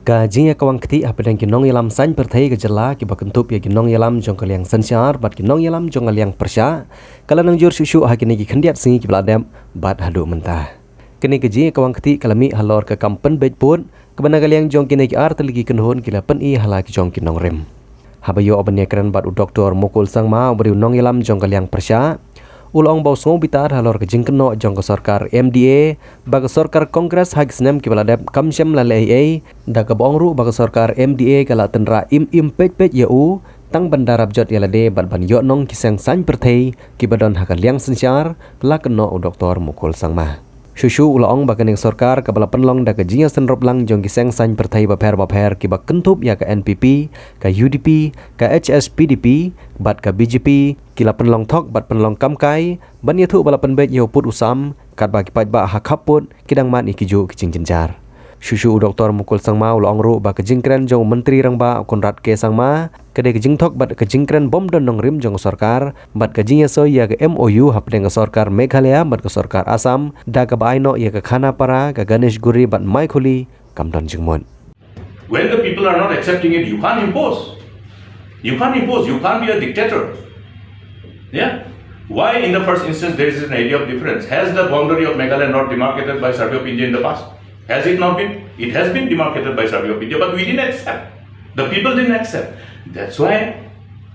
Ka Jingiakawang Ktieh Hapdeng ki Nongialam san Ktieh ke jela ki bakentup ya ki Nongialam jong ke Liang Sansyar bat ki Nongialam jong ke Liang Pyrshah kala Nangjur susu hakini ki khendiat singi ki bladem bat hadu mentah. Kini ke Jingiakawang Ktieh kalami halor ke kampen bej pun kebana ke Liang jong kini ki ar teligi kenhun kila pen I hala ki jong ki Nongrem. Habayo obanya keren bat u doktor mukul sang ma beri Nongialam jong ke Liang Pyrshah ulong bau songo bitar halor ke jingkeno jong ke Sorkar MDA bag Sorkar Kongres hag snem ki baladep kamsyam lalai da ke bongru bag Sorkar MDA kala tenra im pej yau tang bandarab jot yalade bat ban yo nong kisang san Ktieh ki badon hak Liang Sansyar la keno u doktor mukul sang ma susu ulong baganing Sorkar ke bala penlong da ke jinga senrop lang jong kisang san Ktieh baper ki bak kentup ya ke NPP ke UDP ke HSPDP bat ke BJP kila penlong thok bat penlong kamkai ban yathu bala penbet yo put usam kat bagi paj ba hakaput kidang man ikiju kicing jenjar susu doktor mukul sang ma ulong ru ba ke jingkren jong menteri rang ba konrat ke sang ma kede ke jing thok bat ke jingkren bom don nong rim jong Sorkar bat ke jingya so ya ke MOU Hapdeng ke Sorkar Meghalaya bat ke Sorkar Assam da ke baino ya ke Khanapara ke Ganesh Guri bat mai khuli kamdon jingmon. When the people are not accepting it, you can't impose. You can't be a dictator. Yeah. Why in the first instance there is an area of difference? Has the boundary of Meghalaya not demarcated by Survey of India in the past? Has it not been? It has been demarcated by Survey of India, but we didn't accept. The people didn't accept. That's why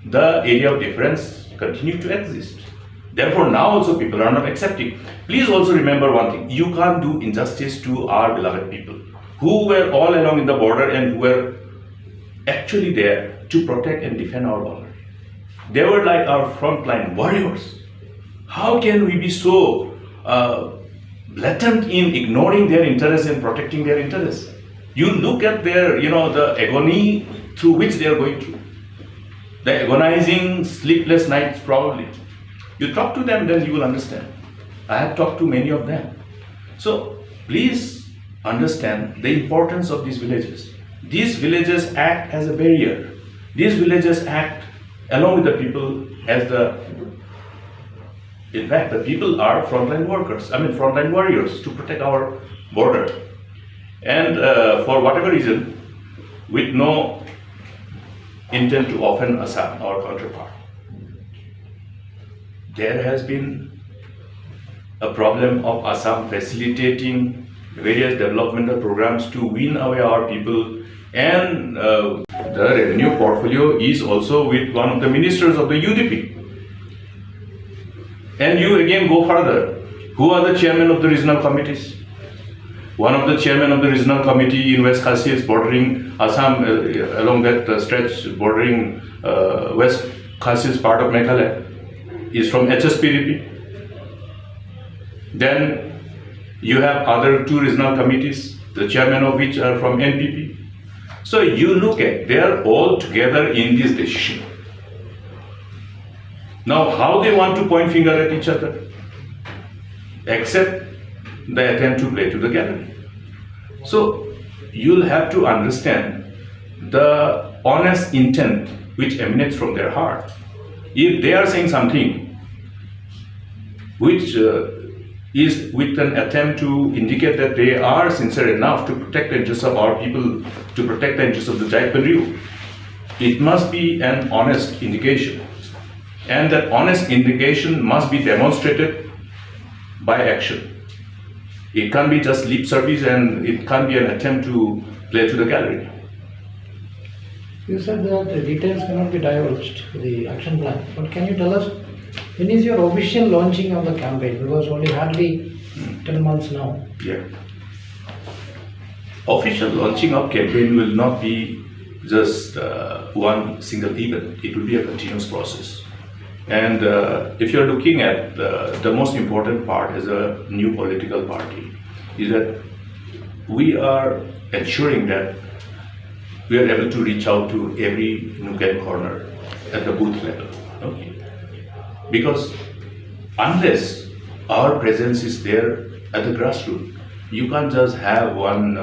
the area of difference continued to exist. Therefore, now also people are not accepting. Please also remember one thing. You can't do injustice to our beloved people who were all along in the border and who were actually there to protect and defend our border. They were like our frontline warriors. How can we be so blatant in ignoring their interests and protecting their interests? You look at their, the agony through which they are going through. The agonizing, sleepless nights probably. You talk to them, then you will understand. I have talked to many of them. So please understand the importance of these villages. These villages act as a barrier. These villages act along with the people as in fact, the people are frontline frontline warriors to protect our border. And for whatever reason, with no intent to offend Assam, our counterpart, there has been a problem of Assam facilitating various developmental programs to win away our people, and the revenue portfolio is also with one of the ministers of the UDP. And you again go further. Who are the chairmen of the regional committees? One of the chairmen of the regional committee in West Khasis bordering Assam, along that stretch bordering West Khasis part of Meghalaya, is from HSPDP. Then you have other two regional committees, the chairman of which are from NPP. So you look at, they are all together in this decision. Now, how they want to point finger at each other, except the attempt to play to the gallery. So you'll have to understand the honest intent which emanates from their heart. If they are saying something which is with an attempt to indicate that they are sincere enough to protect the interests of our people, to protect the interests of the Jaipanriu, it must be an honest indication. And that honest indication must be demonstrated by action. It can't be just lip service, and it can't be an attempt to play to the gallery. You said that the details cannot be divulged, the action plan. But can you tell us, when is your official launching of the campaign? Because only hardly 10 months now. Yeah. Official launching of campaign will not be just one single event. It will be a continuous process. And if you're looking at the most important part as a new political party, is that we are ensuring that we are able to reach out to every nook and corner at the booth level. Okay? Because unless our presence is there at the grassroots, you can't just have one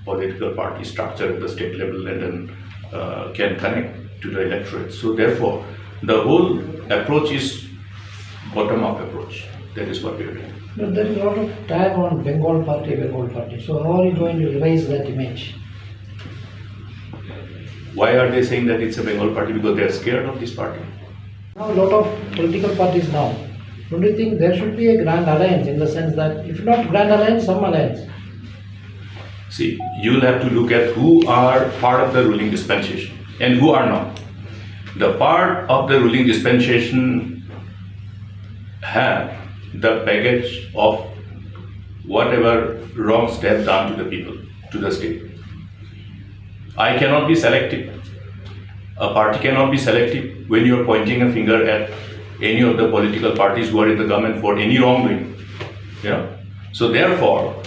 political party structure at the state level and then can connect to the electorate. So therefore, the whole approach is bottom-up approach. That is what we are doing. But there is a lot of tag on Bengal party, Bengal party. So how are you going to revise that image? Why are they saying that it's a Bengal party? Because they are scared of this party. Now a lot of political parties now. Don't you think there should be a grand alliance in the sense that if not grand alliance, some alliance? See, you will have to look at who are part of the ruling dispensation and who are not. The part of the ruling dispensation have the baggage of whatever wrongs they have done to the people, to the state. I cannot be selective. A party cannot be selective when you are pointing a finger at any of the political parties who are in the government for any wrongdoing. So therefore,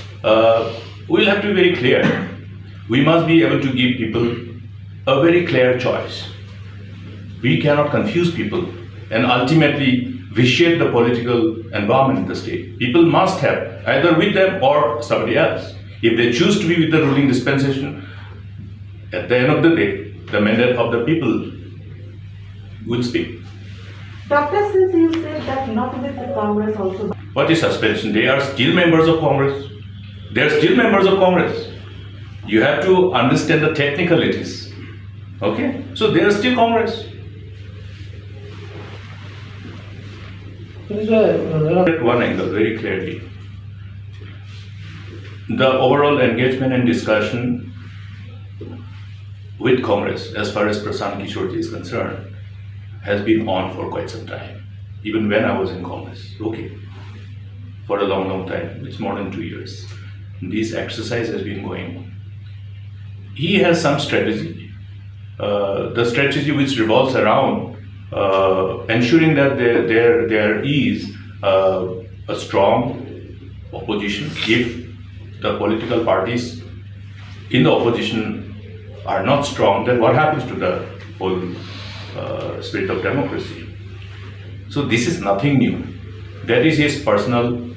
we will have to be very clear. We must be able to give people a very clear choice. We cannot confuse people and ultimately vitiate the political environment in the state. People must have either with them or somebody else. If they choose to be with the ruling dispensation, at the end of the day, the mandate of the people will speak. Doctor, since you said that not with the Congress also. What is suspension? They are still members of Congress. They are still members of Congress. You have to understand the technicalities. Okay? So they are still Congress. At one angle, very clearly. The overall engagement and discussion with Congress, as far as Prashant Kishore is concerned, has been on for quite some time. Even when I was in Congress, for a long time. It's more than 2 years. This exercise has been going on. He has some strategy. The strategy which revolves around ensuring that there is a strong opposition. If the political parties in the opposition are not strong, then what happens to the whole spirit of democracy? So this is nothing new. That is his personal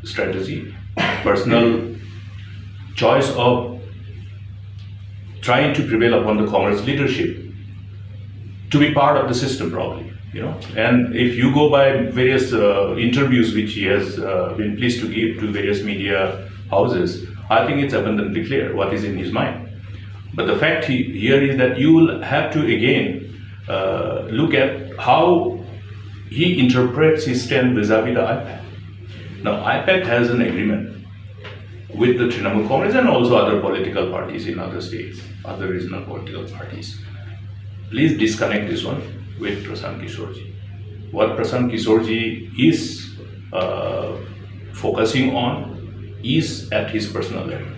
strategy, personal choice of trying to prevail upon the Congress leadership to be part of the system, probably. And if you go by various interviews which he has been pleased to give to various media houses, I think it's abundantly clear what is in his mind. But the fact here is that you will have to again look at how he interprets his stand vis-a-vis the IPAC. Now, IPAC has an agreement with the Trinamool Congress and also other political parties in other states, other regional political parties. Please disconnect this one with Prashant Kishore. What Prashant Kishore is focusing on is at his personal level.